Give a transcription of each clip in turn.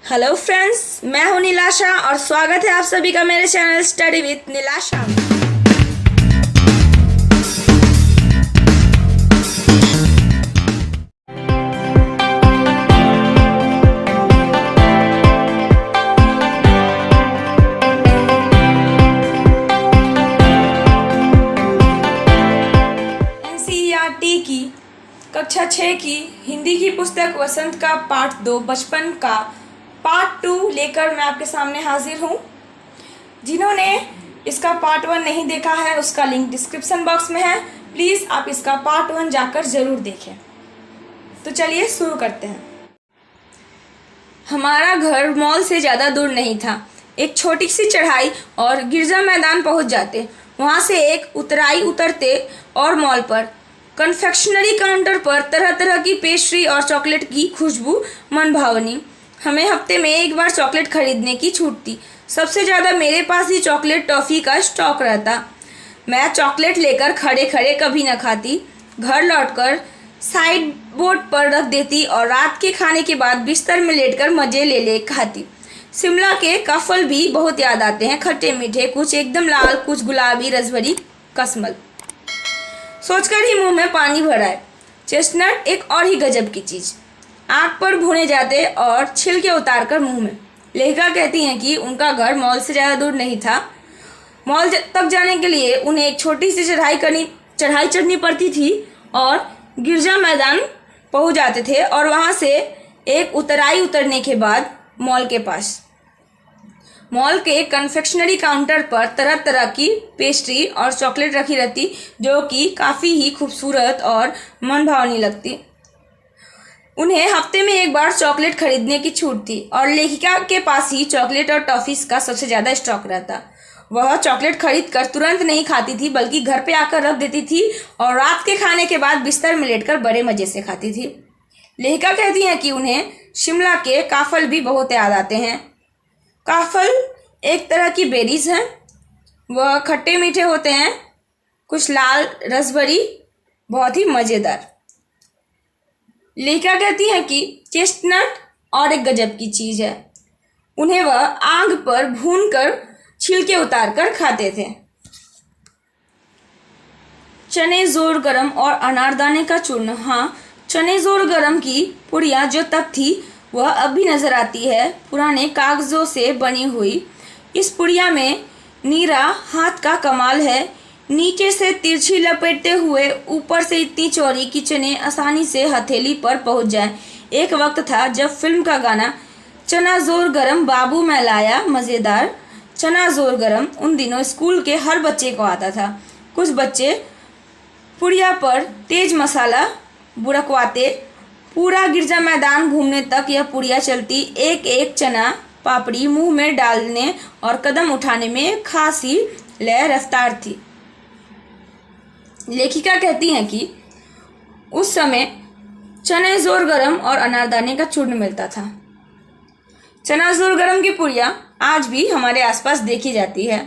Hello friends, मैं हूं नीलाशा और स्वागत है आप सभी का मेरे चैनल स्टडी विद नीलाशा। एनसीईआरटी की कक्षा 6 की हिंदी की पुस्तक वसंत का पाठ 2 बचपन का पार्ट 2 लेकर मैं आपके सामने हाजिर हूँ। जिन्होंने इसका पार्ट 1 नहीं देखा है उसका लिंक डिस्क्रिप्शन बॉक्स में है। प्लीज़ आप इसका पार्ट 1 जाकर ज़रूर देखें। तो चलिए शुरू करते हैं। हमारा घर मॉल से ज़्यादा दूर नहीं था। एक छोटी सी चढ़ाई और गिरजा मैदान पहुंच जाते। वहां से एक उतराई उतरते और मॉल पर कन्फेक्शनरी काउंटर पर तरह तरह की पेस्ट्री और चॉकलेट की खुशबू मनभावनी। हमें हफ्ते में एक बार चॉकलेट खरीदने की छूट थी। सबसे ज़्यादा मेरे पास ही चॉकलेट टॉफ़ी का स्टॉक रहता। मैं चॉकलेट लेकर खड़े खड़े कभी न खाती। घर लौटकर साइड बोर्ड पर रख देती और रात के खाने के बाद बिस्तर में लेटकर मज़े ले खाती। शिमला के काफल भी बहुत याद आते हैं, खट्टे मीठे, कुछ एकदम लाल, कुछ गुलाबी, रसभरी कस्मल। सोचकर ही मुंह में पानी भर आए। चेस्टनट एक और ही गजब की चीज़, आग पर भुने जाते और छिलके उतारकर मुंह में। लेखिका कहती हैं कि उनका घर मॉल से ज़्यादा दूर नहीं था। मॉल तक जाने के लिए उन्हें एक छोटी सी चढ़ाई चढ़नी पड़ती थी और गिरजा मैदान पहुंच जाते थे और वहां से एक उतराई उतरने के बाद मॉल के पास। मॉल के कन्फेक्शनरी काउंटर पर तरह तरह की पेस्ट्री और चॉकलेट रखी रहती, जो कि काफ़ी ही खूबसूरत और मनभावनी लगती। उन्हें हफ्ते में एक बार चॉकलेट खरीदने की छूट थी और लेखिका के पास ही चॉकलेट और टॉफ़ीज़ का सबसे ज़्यादा स्टॉक रहता। वह चॉकलेट खरीद कर तुरंत नहीं खाती थी, बल्कि घर पे आकर रख देती थी और रात के खाने के बाद बिस्तर में लेटकर बड़े मज़े से खाती थी। लेखिका कहती हैं कि उन्हें शिमला के काफल भी बहुत याद आते हैं। काफल एक तरह की बेरीज हैं। वह खट्टे मीठे होते हैं, कुछ लाल, रसभरी, बहुत ही मज़ेदार। लेखिका कहती हैं कि चेस्टनट और एक गजब की चीज़ है। उन्हें वह आग पर भूनकर छिलके उतारकर खाते थे। चने जोर गरम और अनारदाने का चूर्ण। हाँ, चने जोर गरम की पुड़िया जो तब थी वह अब भी नज़र आती है, पुराने कागज़ों से बनी हुई। इस पुड़िया में नीरा हाथ का कमाल है। नीचे से तिरछी लपेटते हुए ऊपर से इतनी चौड़ी कि चने आसानी से हथेली पर पहुंच जाए। एक वक्त था जब फिल्म का गाना चना जोर गरम बाबू मैं लाया मज़ेदार, चना जोर गरम उन दिनों स्कूल के हर बच्चे को आता था। कुछ बच्चे पुड़िया पर तेज मसाला बुड़कवाते। पूरा गिरजा मैदान घूमने तक यह पुड़िया चलती। एक एक चना पापड़ी मुंह में डालने और कदम उठाने में खासी लय रफ्तार थी। लेखिका कहती हैं कि उस समय चने जोर गरम और अनारदाने का चूर्ण मिलता था। चना जोर गरम की पुड़िया आज भी हमारे आसपास देखी जाती है।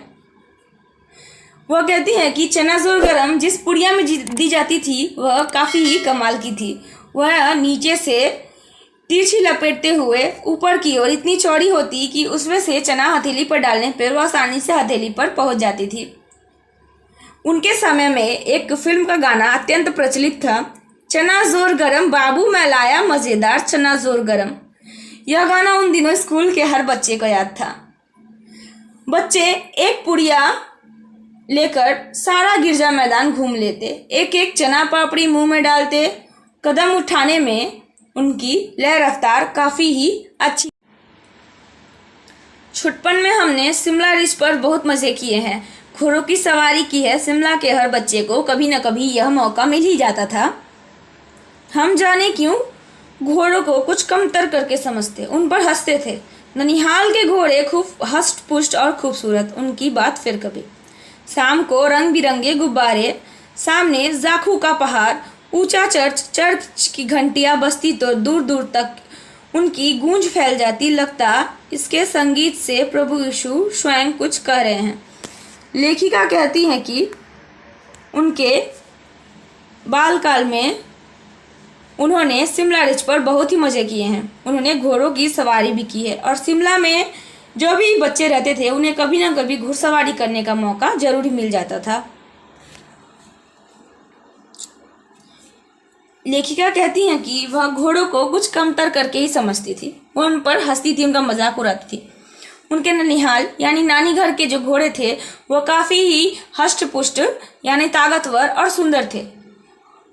वह कहती हैं कि चना जोर गरम जिस पुड़िया में दी जाती थी वह काफ़ी ही कमाल की थी। वह नीचे से तिरछी लपेटते हुए ऊपर की ओर इतनी चौड़ी होती कि उसमें से चना हथेली पर डालने पर वह आसानी से हथेली पर पहुंच जाती थी। उनके समय में एक फिल्म का गाना अत्यंत प्रचलित था, चना जोर गरम बाबू मैं लाया मज़ेदार चना जोर गरम। यह गाना उन दिनों स्कूल के हर बच्चे को याद था। बच्चे एक पुड़िया लेकर सारा गिरजा मैदान घूम लेते, एक एक चना पापड़ी मुंह में डालते। कदम उठाने में उनकी लय रफ्तार काफ़ी ही अच्छी। छुटपन में हमने शिमला रिज पर बहुत मज़े किए हैं, घोड़ों की सवारी की है। शिमला के हर बच्चे को कभी न कभी यह मौका मिल ही जाता था। हम जाने क्यों घोड़ों को कुछ कमतर करके समझते, उन पर हंसते थे। ननिहाल के घोड़े खूब हष्ट पुष्ट और खूबसूरत, उनकी बात फिर कभी। शाम को रंग बिरंगे गुब्बारे, सामने जाखू का पहाड़, ऊंचा चर्च की घंटियां बजती तो दूर दूर तक उनकी गूंज फैल जाती। लगता इसके संगीत से प्रभु यीशु स्वयं कुछ कह रहे हैं। लेखिका कहती हैं कि उनके बालकाल में उन्होंने शिमला रिज पर बहुत ही मज़े किए हैं। उन्होंने घोड़ों की सवारी भी की है और शिमला में जो भी बच्चे रहते थे उन्हें कभी ना कभी घुड़सवारी करने का मौका जरूर मिल जाता था। लेखिका कहती हैं कि वह घोड़ों को कुछ कमतर करके ही समझती थी। वह उन पर हंसती थी, उनका मजाक उड़ाती थी। उनके ननिहाल यानी नानी घर के जो घोड़े थे वह काफ़ी ही हष्ट पुष्ट यानी ताकतवर और सुंदर थे।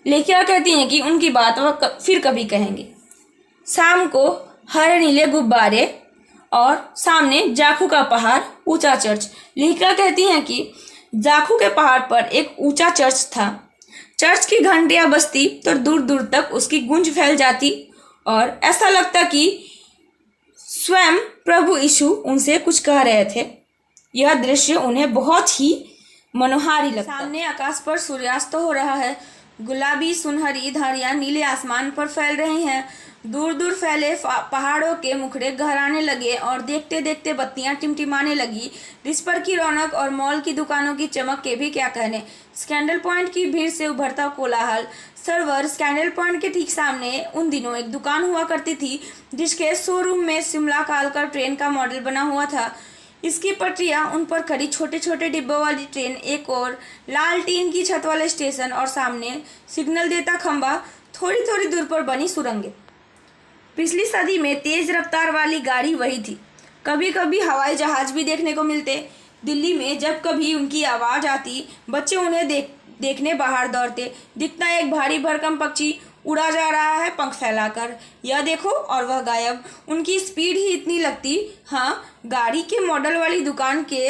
लेखिका कहती हैं कि उनकी बात वह फिर कभी कहेंगे। शाम को हरे नीले गुब्बारे और सामने जाखू का पहाड़, ऊंचा चर्च। लेखिका कहती हैं कि जाखू के पहाड़ पर एक ऊंचा चर्च था। चर्च की घंटियां बजती तो दूर दूर तक उसकी गूंज फैल जाती और ऐसा लगता कि स्वयं प्रभु यीशु उनसे कुछ कह रहे थे। यह दृश्य उन्हें बहुत ही मनोहारी लगता। सामने आकाश पर सूर्यास्त हो रहा है। गुलाबी सुनहरी धारियां नीले आसमान पर फैल रही हैं। दूर दूर फैले पहाड़ों के मुखड़े गहराने लगे और देखते देखते बत्तियां टिमटिमाने लगी। रिज पर की रौनक और मॉल की दुकानों की चमक के भी क्या कहने। स्कैंडल पॉइंट की भीड़ से उभरता कोलाहल। सर्वर स्कैंडल पॉइंट के ठीक सामने उन दिनों एक दुकान हुआ करती थी जिसके शोरूम में शिमला कालका ट्रेन का मॉडल बना हुआ था। इसकी पटरियां, उन पर खड़ी छोटे छोटे डिब्बों वाली ट्रेन, एक और लाल टीन की छत वाले स्टेशन और सामने सिग्नल देता खंबा, थोड़ी थोड़ी दूर पर बनी सुरंगें। पिछली सदी में तेज रफ्तार वाली गाड़ी वही थी। कभी कभी हवाई जहाज भी देखने को मिलते। दिल्ली में जब कभी उनकी आवाज़ आती बच्चे उन्हें देखने बाहर दौड़ते। दिखता एक भारी भरकम पक्षी उड़ा जा रहा है पंख फैलाकर, यह देखो, और वह गायब। उनकी स्पीड ही इतनी लगती। हाँ, गाड़ी के मॉडल वाली दुकान के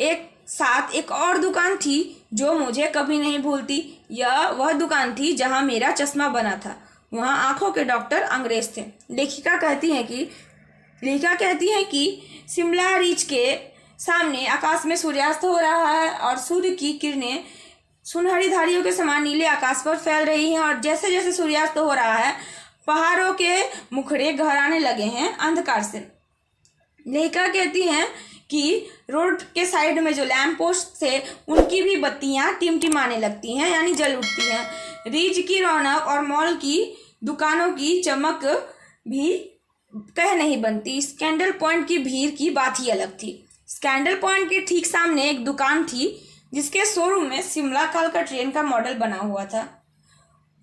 एक साथ एक और दुकान थी जो मुझे कभी नहीं भूलती। यह वह दुकान थी जहाँ मेरा चश्मा बना था। वहाँ आंखों के डॉक्टर अंग्रेज थे। लेखिका कहती हैं कि शिमला रिज के सामने आकाश में सूर्यास्त हो रहा है और सूर्य की किरणें सुनहरी धारियों के समान नीले आकाश पर फैल रही हैं और जैसे जैसे सूर्यास्त हो रहा है पहाड़ों के मुखड़े गहराने लगे हैं अंधकार से। लेखिका कहती हैं कि रोड के साइड में जो लैंप पोस्ट थे उनकी भी बत्तियां टिमटिमाने लगती हैं यानी जल उठती हैं। रिज की रौनक और मॉल की दुकानों की चमक भी कह नहीं बनती। स्कैंडल पॉइंट की भीड़ की बात ही अलग थी। स्कैंडल पॉइंट के ठीक सामने एक दुकान थी जिसके शोरूम में शिमला कालका ट्रेन का मॉडल बना हुआ था।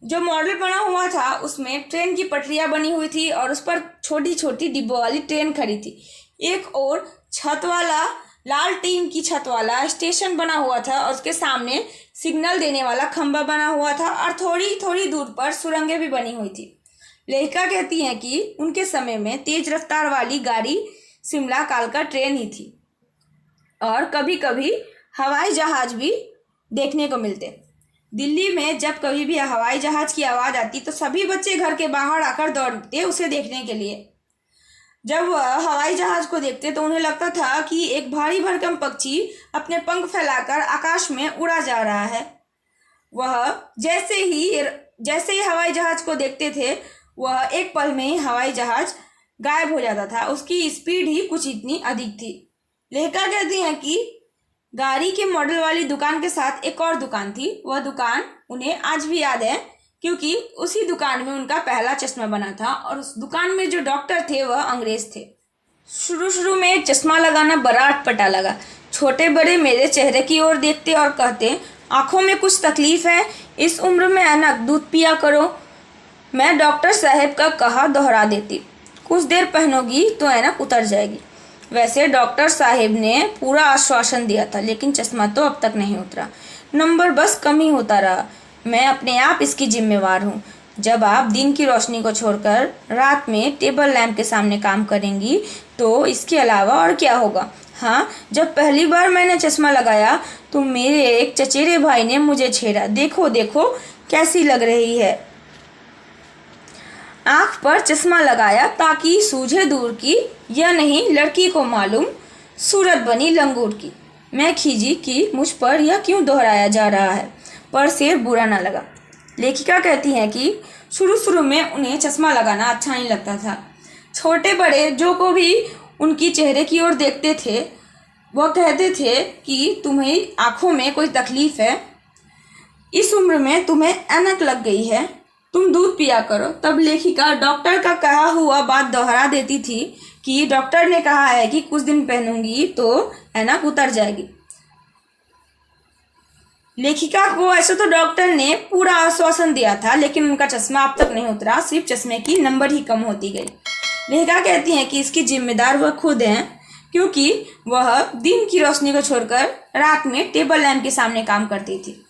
जो मॉडल बना हुआ था उसमें ट्रेन की पटरियां बनी हुई थी और उस पर छोटी छोटी डिब्बों वाली ट्रेन खड़ी थी। एक और छत वाला, लाल टीन की छत वाला स्टेशन बना हुआ था और उसके सामने सिग्नल देने वाला खंबा बना हुआ था और थोड़ी थोड़ी दूर पर सुरंगें भी बनी हुई थी। लेखिका कहती हैं कि उनके समय में तेज रफ्तार वाली गाड़ी शिमला कालका ट्रेन ही थी और कभी कभी हवाई जहाज भी देखने को मिलते। दिल्ली में जब कभी भी हवाई जहाज की आवाज़ आती तो सभी बच्चे घर के बाहर आकर दौड़ते उसे देखने के लिए। जब वह हवाई जहाज को देखते तो उन्हें लगता था कि एक भारी भरकम पक्षी अपने पंख फैलाकर आकाश में उड़ा जा रहा है। वह जैसे ही हवाई जहाज को देखते थे वह एक पल में ही हवाई जहाज गायब हो जाता था। उसकी स्पीड ही कुछ इतनी अधिक थी। लेखिका कहती हैं कि गाड़ी के मॉडल वाली दुकान के साथ एक और दुकान थी। वह दुकान उन्हें आज भी याद है क्योंकि उसी दुकान में उनका पहला चश्मा बना था और उस दुकान में जो डॉक्टर थे वह अंग्रेज थे। शुरू में चश्मा लगाना बड़ा अटपटा लगा। छोटे बड़े मेरे चेहरे की ओर देखते और कहते, आंखों में कुछ तकलीफ है, इस उम्र में ऐनक, दूध पिया करो। मैं डॉक्टर साहब का कहा दोहरा देती, कुछ देर पहनोगी तो ऐनक उतर जाएगी। वैसे डॉक्टर साहब ने पूरा आश्वासन दिया था लेकिन चश्मा तो अब तक नहीं उतरा। नंबर बस कम ही होता रहा। मैं अपने आप इसकी जिम्मेवार हूँ। जब आप दिन की रोशनी को छोड़कर रात में टेबल लैंप के सामने काम करेंगी तो इसके अलावा और क्या होगा। हाँ, जब पहली बार मैंने चश्मा लगाया तो मेरे एक चचेरे भाई ने मुझे छेड़ा, देखो देखो कैसी लग रही है। आँख पर चश्मा लगाया ताकि सूझे दूर की, यह नहीं लड़की को मालूम सूरत बनी लंगूर की। मैं खींची कि मुझ पर यह क्यों दोहराया जा रहा है, पर शेर बुरा ना लगा। लेखिका कहती हैं कि शुरू में उन्हें चश्मा लगाना अच्छा नहीं लगता था। छोटे बड़े जो को भी उनकी चेहरे की ओर देखते थे वह कहते थे कि तुम्हें आँखों में कोई तकलीफ़ है, इस उम्र में तुम्हें ऐनक लग गई है। तुम दूध पिया करो। तब लेखिका डॉक्टर का कहा हुआ बात दोहरा देती थी कि डॉक्टर ने कहा है कि कुछ दिन पहनूंगी तो ऐनक उतर जाएगी। लेखिका को ऐसे तो डॉक्टर ने पूरा आश्वासन दिया था, लेकिन उनका चश्मा अब तक नहीं उतरा, सिर्फ चश्मे की नंबर ही कम होती गई। लेखिका कहती हैं कि इसकी जिम्मेदार वह खुद हैं, क्योंकि वह दिन की रोशनी को छोड़कर रात में टेबल लैंप के सामने काम करती थी।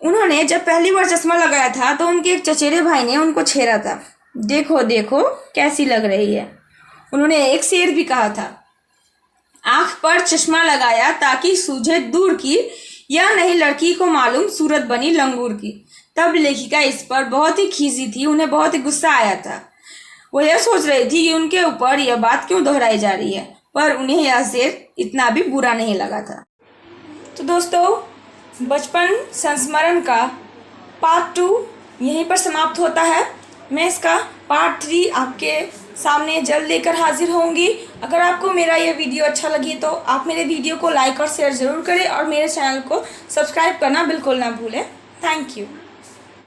उन्होंने जब पहली बार चश्मा लगाया था तो उनके एक चचेरे भाई ने उनको छेड़ा था, देखो देखो कैसी लग रही है। उन्होंने एक शेर भी कहा था, आंख पर चश्मा लगाया ताकि सूझे दूर की, या नहीं लड़की को मालूम सूरत बनी लंगूर की। तब लेखिका इस पर बहुत ही खींची थी, उन्हें बहुत ही गुस्सा आया था। वो यह सोच रही थी कि उनके ऊपर यह बात क्यों दोहराई जा रही है, पर उन्हें यह शेर इतना भी बुरा नहीं लगा था। तो दोस्तों, बचपन संस्मरण का पार्ट 2 यहीं पर समाप्त होता है। मैं इसका पार्ट 3 आपके सामने जल्द लेकर हाजिर होंगी। अगर आपको मेरा ये वीडियो अच्छा लगी तो आप मेरे वीडियो को लाइक और शेयर ज़रूर करें और मेरे चैनल को सब्सक्राइब करना बिल्कुल ना भूलें। Thank you.